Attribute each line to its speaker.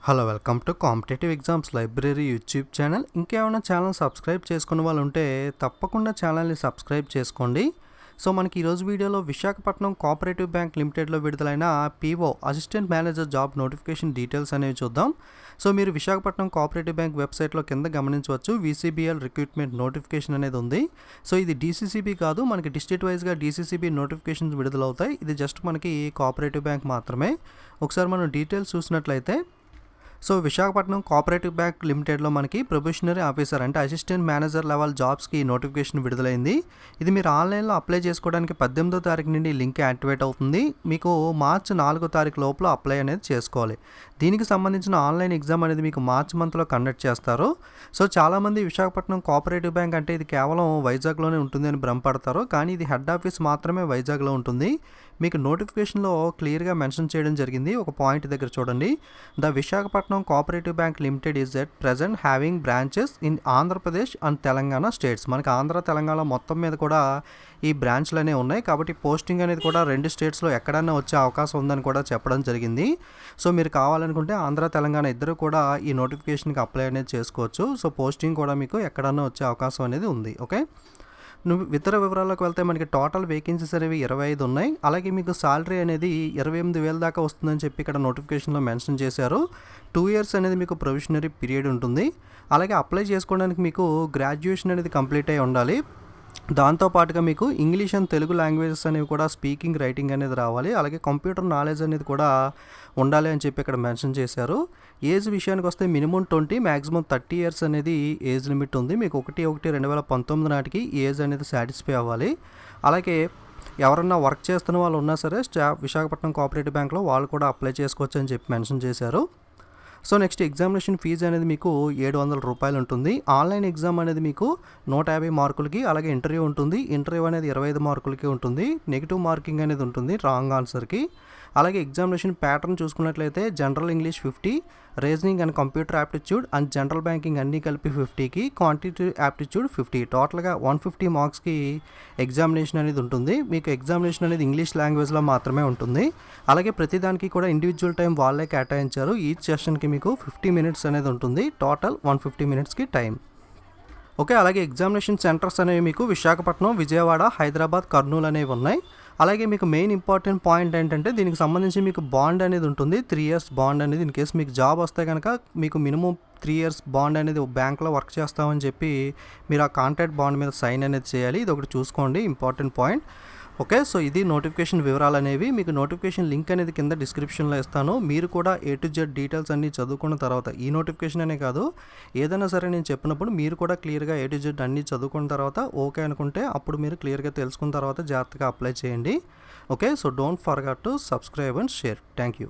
Speaker 1: Hello welcome to competitive exams library YouTube channel. ఇంకేమైనా channel subscribe చేసుకున్న వాళ్ళు ఉంటే తప్పకుండా ఛానల్ని సబ్స్క్రైబ్ చేసుకోండి. సో మనకి ఈరోజు వీడియోలో విశాఖపట్నం కోఆపరేటివ్ బ్యాంక్ లిమిటెడ్లో విడుదలైన PO assistant manager job notification details అనేవి చూద్దాం. సో మీరు విశాఖపట్నం కోఆపరేటివ్ బ్యాంక్ వెబ్సైట్లో కింద గమనించవచ్చు VCBL రిక్రూట్మెంట్ నోటిఫికేషన్ అనేది ఉంది. సో ఇది DCCB కాదు, మనకి డిస్ట్రిక్ట్ వైజ్గా DCCB నోటిఫికేషన్స్ విడుదలవుతాయి. ఇది జస్ట్ మనకి కోఆపరేటివ్ బ్యాంక్ మాత్రమే. ఒకసారి మనం డీటెయిల్స్ చూసినట్లయితే, సో విశాఖపట్నం కోఆపరేటివ్ బ్యాంక్ లిమిటెడ్లో మనకి ప్రొబేషనరీ ఆఫీసర్ అంటే అసిస్టెంట్ మేనేజర్ లెవెల్ జాబ్స్కి నోటిఫికేషన్ విడుదలైంది. ఇది మీరు ఆన్లైన్లో అప్లై చేసుకోవడానికి 18వ తారీఖు నుండి లింక్ యాక్టివేట్ అవుతుంది. మీకు మార్చి 4వ తారీఖు లోపల అప్లై అనేది చేసుకోవాలి. దీనికి సంబంధించిన ఆన్లైన్ ఎగ్జామ్ అనేది మీకు మార్చ్ మంత్లో కండక్ట్ చేస్తారు. సో చాలామంది విశాఖపట్నం కోఆపరేటివ్ బ్యాంక్ అంటే ఇది కేవలం వైజాగ్లోనే ఉంటుంది అని భ్రమపడతారు, కానీ ఇది హెడ్ ఆఫీస్ మాత్రమే వైజాగ్లో ఉంటుంది. మీకు నోటిఫికేషన్లో క్లియర్గా మెన్షన్ చేయడం జరిగింది. ఒక పాయింట్ దగ్గర చూడండి, the Visakhapatnam cooperative bank limited is at present having branches in Andhra Pradesh and Telangana states. మనకి ఆంధ్ర తెలంగాణ మొత్తం మీద కూడా ఈ బ్రాంచ్లు అనేవి ఉన్నాయి. కాబట్టి పోస్టింగ్ అనేది కూడా 2 స్టేట్స్లో ఎక్కడైనా వచ్చే అవకాశం ఉందని కూడా చెప్పడం జరిగింది. సో మీరు కావాలనుకుంటే ఆంధ్ర తెలంగాణ ఇద్దరు కూడా ఈ నోటిఫికేషన్కి అప్లై అనేది చేసుకోవచ్చు. సో పోస్టింగ్ కూడా మీకు ఎక్కడైనా వచ్చే అవకాశం అనేది ఉంది. ఓకే, ఇతర వివరాల్లోకి వెళ్తే మనకి టోటల్ వేకెన్సీస్ అనేవి 25 ఉన్నాయి. అలాగే మీకు సాలరీ అనేది 28,000 దాకా వస్తుందని చెప్పి ఇక్కడ నోటిఫికేషన్లో మెన్షన్ చేశారు. 2 years అనేది మీకు ప్రొవిషనరీ పీరియడ్ ఉంటుంది. అలాగే అప్లై చేసుకోవడానికి మీకు గ్రాడ్యుయేషన్ అనేది కంప్లీట్ అయి ఉండాలి. దాంతోపాటుగా మీకు ఇంగ్లీష్ అండ్ తెలుగు లాంగ్వేజెస్ అనేవి కూడా స్పీకింగ్ రైటింగ్ అనేది రావాలి. అలాగే కంప్యూటర్ నాలెడ్జ్ అనేది కూడా ఉండాలి అని చెప్పి ఇక్కడ మెన్షన్ చేశారు. ఏజ్ విషయానికి వస్తే మినిమం 20, మ్యాక్సిమం 30 years అనేది ఏజ్ లిమిట్ ఉంది. మీకు 1/1/2019 నాటికి ఏజ్ అనేది సాటిస్ఫై అవ్వాలి. అలాగే ఎవరన్నా వర్క్ చేస్తున్న వాళ్ళు ఉన్నా సరే విశాఖపట్నం కోఆపరేటివ్ బ్యాంక్లో వాళ్ళు కూడా అప్లై చేసుకోవచ్చు అని చెప్పి మెన్షన్ చేశారు. సో నెక్స్ట్ ఎగ్జామినేషన్ ఫీజు అనేది మీకు 700 రూపాయలు ఉంటుంది. ఆన్లైన్ ఎగ్జామ్ అనేది మీకు 150 మార్కులకి, అలాగే ఇంటర్వ్యూ ఉంటుంది. ఇంటర్వ్యూ అనేది 25 మార్కులకి ఉంటుంది. నెగిటివ్ మార్కింగ్ అనేది ఉంటుంది రాంగ్ ఆన్సర్కి. అలాగే ఎగ్జామినేషన్ ప్యాటర్న్ చూసుకున్నట్లయితే general English 50, reasoning and computer aptitude and general banking అన్నీ కలిపి 50కి, క్వాంటిటేటివ్ యాప్టిట్యూడ్ 50, టోటల్గా 150 మార్క్స్కి ఎగ్జామినేషన్ అనేది ఉంటుంది. మీకు ఎగ్జామినేషన్ అనేది ఇంగ్లీష్ లాంగ్వేజ్లో మాత్రమే ఉంటుంది. అలాగే ప్రతిదానికి కూడా ఇండివిజువల్ టైం వాళ్ళే కేటాయించారు. ఈచ్ సెషన్కి మీకు 50 minutes అనేది ఉంటుంది. టోటల్ 150 minutesకి టైం. ఓకే, అలాగే ఎగ్జామినేషన్ సెంటర్స్ అనేవి మీకు విశాఖపట్నం, విజయవాడ, హైదరాబాద్, కర్నూలు అనేవి ఉన్నాయి. అలాగే మీకు మెయిన్ ఇంపార్టెంట్ పాయింట్ ఏంటంటే దీనికి సంబంధించి మీకు బాండ్ అనేది ఉంటుంది. 3 years బాండ్ అనేది ఇన్ కేసు మీకు జాబ్ వస్తే కనుక మీకు మినిమం 3 years బాండ్ అనేది బ్యాంక్లో వర్క్ చేస్తామని చెప్పి మీరు ఆ కాంట్రాక్ట్ బాండ్ మీద సైన్ అనేది చేయాలి. ఇది ఒకటి చూసుకోండి, ఇంపార్టెంట్ పాయింట్. ఓకే, సో ఇది నోటిఫికేషన్ వివరాలు అనేవి. మీకు నోటిఫికేషన్ లింక్ అనేది కింద డిస్క్రిప్షన్లో ఇస్తాను. మీరు కూడా A to Z డీటెయిల్స్ అన్నీ చదువుకున్న తర్వాత, ఈ నోటిఫికేషన్ అనే కాదు ఏదైనా సరే నేను చెప్పినప్పుడు మీరు కూడా క్లియర్గా A to Z అన్నీ చదువుకున్న తర్వాత ఓకే అనుకుంటే అప్పుడు మీరు క్లియర్గా తెలుసుకున్న తర్వాత జాగ్రత్తగా అప్లై చేయండి. Okay, so don't forget to subscribe and share. Thank you.